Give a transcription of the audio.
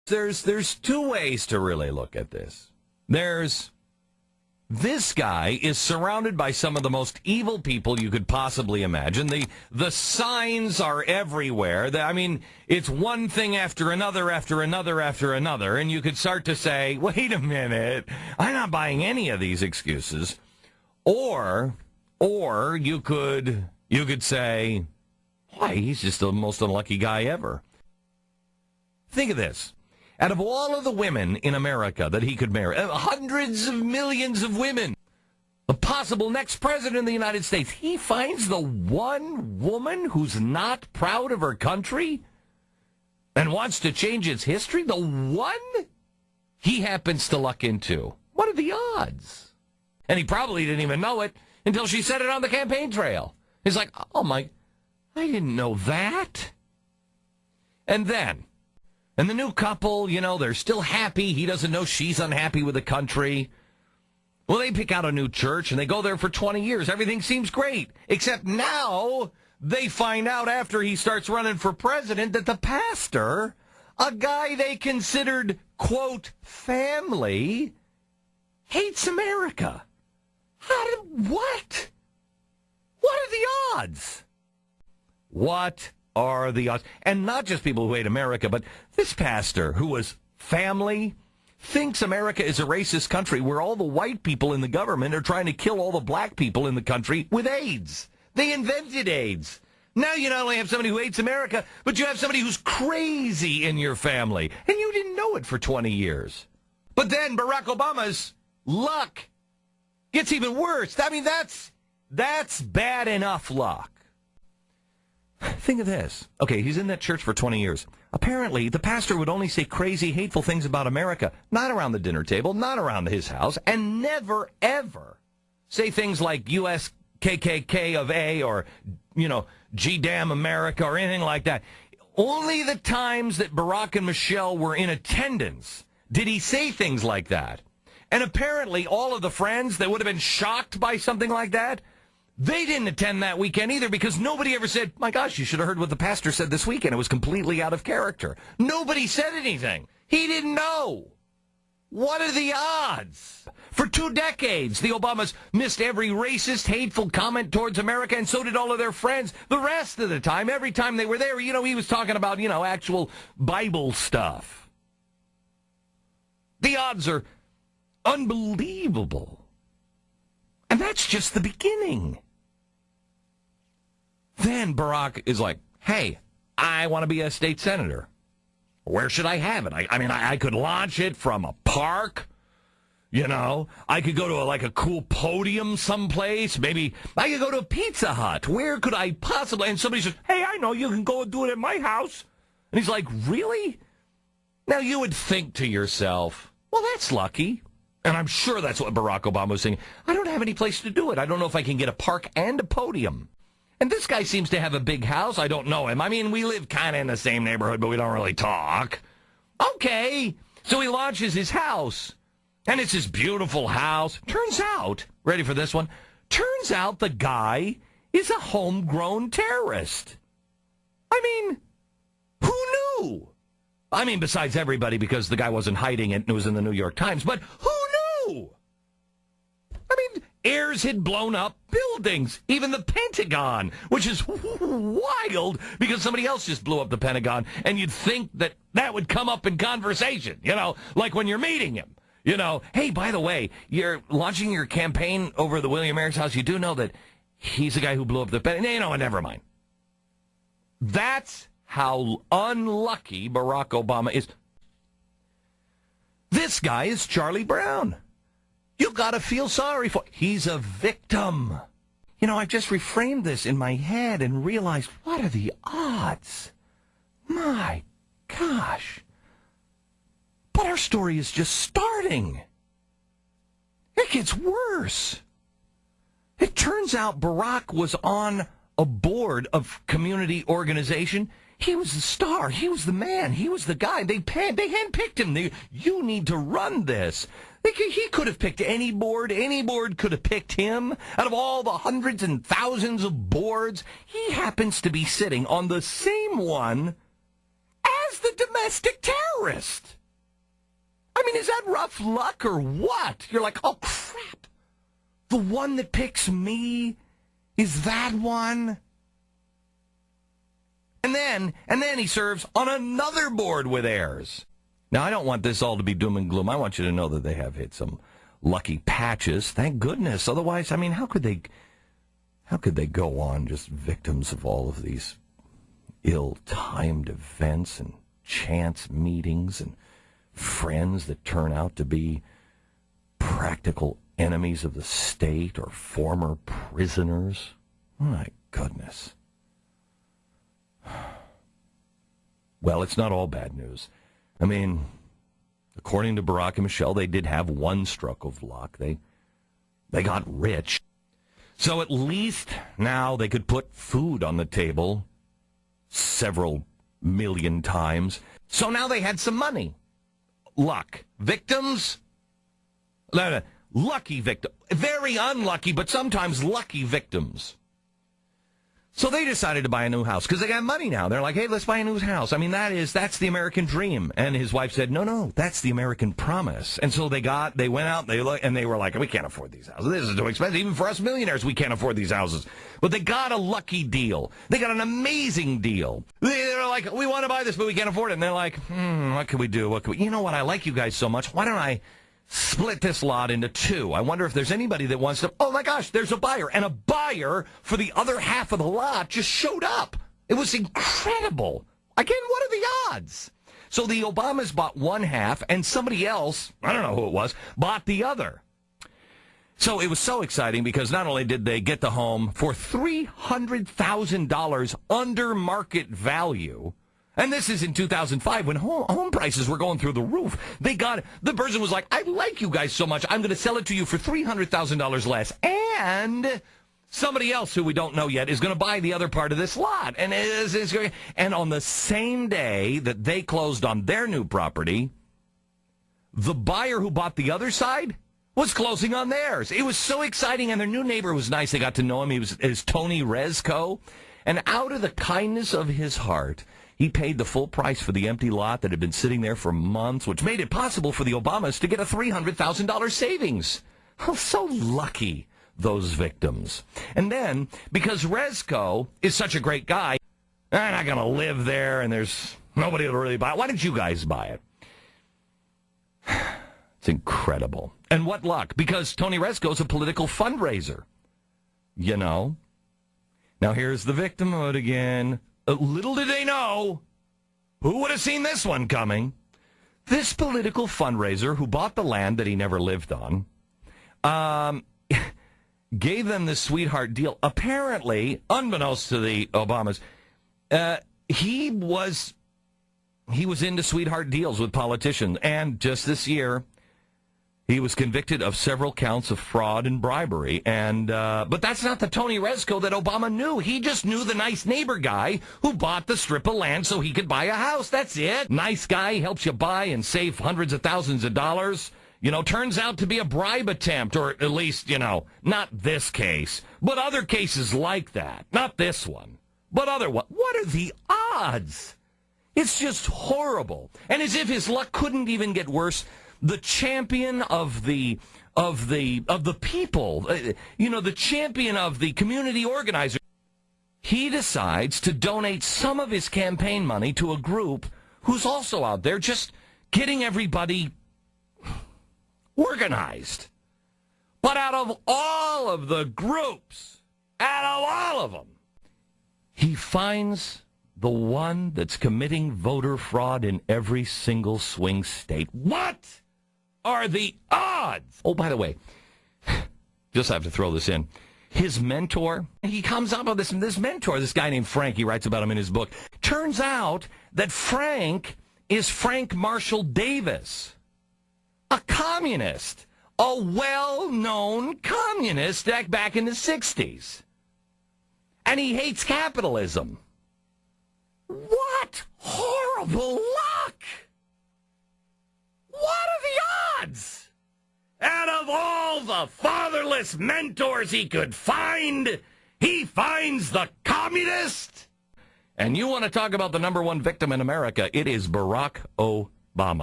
There's two ways to really look at this. This guy is surrounded by some of the most evil people you could possibly imagine. The signs are everywhere. It's one thing after another, and you could start to say, wait a minute, I'm not buying any of these excuses. Or you could say, why, he's just the most unlucky guy ever. Think of this. Out of all of the women in America that he could marry, hundreds of millions of women, the possible next president of the United States, he finds the one woman who's not proud of her country and wants to change its history? The one he happens to luck into. What are the odds? And he probably didn't even know it until she said it on the campaign trail. He's like, oh my, I didn't know that. And the new couple, they're still happy. He doesn't know she's unhappy with the country. Well, they pick out a new church, and they go there for 20 years. Everything seems great, except now they find out after he starts running for president that the pastor, a guy they considered, quote, family, hates America. What? What are the odds? What are the odds? And not just people who hate America, but this pastor who was family thinks America is a racist country where all the white people in the government are trying to kill all the black people in the country with AIDS. They invented AIDS. Now you not only have somebody who hates America, but you have somebody who's crazy in your family. And you didn't know it for 20 years. But then Barack Obama's luck gets even worse. That's bad enough luck. Think of this. Okay, he's in that church for 20 years. Apparently, the pastor would only say crazy, hateful things about America, not around the dinner table, not around his house, and never, ever say things like U.S. KKK of A or, G-Damn America or anything like that. Only the times that Barack and Michelle were in attendance did he say things like that. And apparently, all of the friends that would have been shocked by something like that, they didn't attend that weekend either because nobody ever said, my gosh, you should have heard what the pastor said this weekend. It was completely out of character. Nobody said anything. He didn't know. What are the odds? For 2 decades, the Obamas missed every racist, hateful comment towards America, and so did all of their friends. The rest of the time, every time they were there, he was talking about, actual Bible stuff. The odds are unbelievable. And that's just the beginning. Then Barack is like, hey, I want to be a state senator. Where should I have it? I could launch it from a park. I could go to a cool podium someplace. Maybe I could go to a Pizza Hut. Where could I possibly? And somebody says, hey, I know, you can go and do it at my house. And he's like, really? Now you would think to yourself, well, that's lucky. And I'm sure that's what Barack Obama was saying. I don't have any place to do it. I don't know if I can get a park and a podium. And this guy seems to have a big house. I don't know him. We live kind of in the same neighborhood, but we don't really talk. Okay. So he launches his house. And it's this beautiful house. Turns out, ready for this one? Turns out the guy is a homegrown terrorist. Who knew? Besides everybody, because the guy wasn't hiding it and it was in the New York Times. But who knew? Ayers had blown up buildings, even the Pentagon, which is wild because somebody else just blew up the Pentagon, and you'd think that would come up in conversation, like when you're meeting him. Hey, by the way, you're launching your campaign over the William Ayers house. You do know that he's the guy who blew up the Pentagon. Never mind. That's how unlucky Barack Obama is. This guy is Charlie Brown. You got to feel sorry for. He's a victim. I've just reframed this in my head and realized, what are the odds? My gosh. But our story is just starting. It gets worse. It turns out Barack was on a board of community organization. He was the star. He was the man. He was the guy. They handpicked him. You need to run this. He could have picked any board. Any board could have picked him. Out of all the hundreds and thousands of boards, he happens to be sitting on the same one as the domestic terrorist. I mean, is that rough luck or what? You're like, oh, crap. The one that picks me is that one? And then he serves on another board with Ayers. Now, I don't want this all to be doom and gloom. I want you to know that they have hit some lucky patches. Thank goodness. Otherwise, I mean, how could they go on just victims of all of these ill-timed events and chance meetings and friends that turn out to be practical enemies of the state or former prisoners? My goodness. Well, it's not all bad news. I mean, according to Barack and Michelle, they did have one stroke of luck. They got rich. So at least now they could put food on the table several million times. So now they had some money. Luck. Victims? No, lucky victim. Very unlucky, but sometimes lucky victims. So they decided to buy a new house because they got money now. They're like, hey, let's buy a new house. I mean, that's the American dream. And his wife said, no, that's the American promise. And so they went out, and they were like, we can't afford these houses. This is too expensive. Even for us millionaires, we can't afford these houses. But they got a lucky deal. They got an amazing deal. They're like, we want to buy this, but we can't afford it. And they're like, what can we do? You know what? I like you guys so much. Why don't I split this lot into two? I wonder if there's anybody that wants to... Oh, my gosh, there's a buyer. And a buyer for the other half of the lot just showed up. It was incredible. Again, what are the odds? So the Obamas bought one half, and somebody else, I don't know who it was, bought the other. So it was so exciting because not only did they get the home for $300,000 under market value... And this is in 2005 when home prices were going through the roof. The person was like, I like you guys so much, I'm going to sell it to you for $300,000 less. And somebody else who we don't know yet is going to buy the other part of this lot. And on the same day that they closed on their new property, the buyer who bought the other side was closing on theirs. It was so exciting, and their new neighbor was nice. They got to know him. He was Tony Rezco. And out of the kindness of his heart, he paid the full price for the empty lot that had been sitting there for months, which made it possible for the Obamas to get a $300,000 savings. Oh, so lucky, those victims. And then, because Rezco is such a great guy, I'm not going to live there, and there's nobody to really buy it. Why didn't you guys buy it? It's incredible. And what luck, because Tony Rezco is a political fundraiser. You know? Now, here's the victim of it again. Little did they know, who would have seen this one coming? This political fundraiser who bought the land that he never lived on, gave them this sweetheart deal. Apparently, unbeknownst to the Obamas, he was into sweetheart deals with politicians. And just this year, he was convicted of several counts of fraud and bribery. And but that's not the Tony Rezco that Obama knew. He just knew the nice neighbor guy who bought the strip of land so he could buy a house. That's it. Nice guy, helps you buy and save hundreds of thousands of dollars. Turns out to be a bribe attempt, or at least, not this case, but other cases like that. Not this one, but other one. What are the odds? It's just horrible. And as if his luck couldn't even get worse, the champion of the people, the champion of the community organizer, he decides to donate some of his campaign money to a group who's also out there just getting everybody organized. But out of all of the groups, out of all of them, he finds the one that's committing voter fraud in every single swing state. What are the odds? Oh, by the way, just have to throw this in. His mentor, he comes up with this mentor, this guy named Frank. He writes about him in his book. Turns out that Frank is Frank Marshall Davis, a communist, a well-known communist back in the 60s. And he hates capitalism. What horrible luck! What are the odds? Out of all the fatherless mentors he could find, he finds the communist? And you want to talk about the number one victim in America, it is Barack Obama.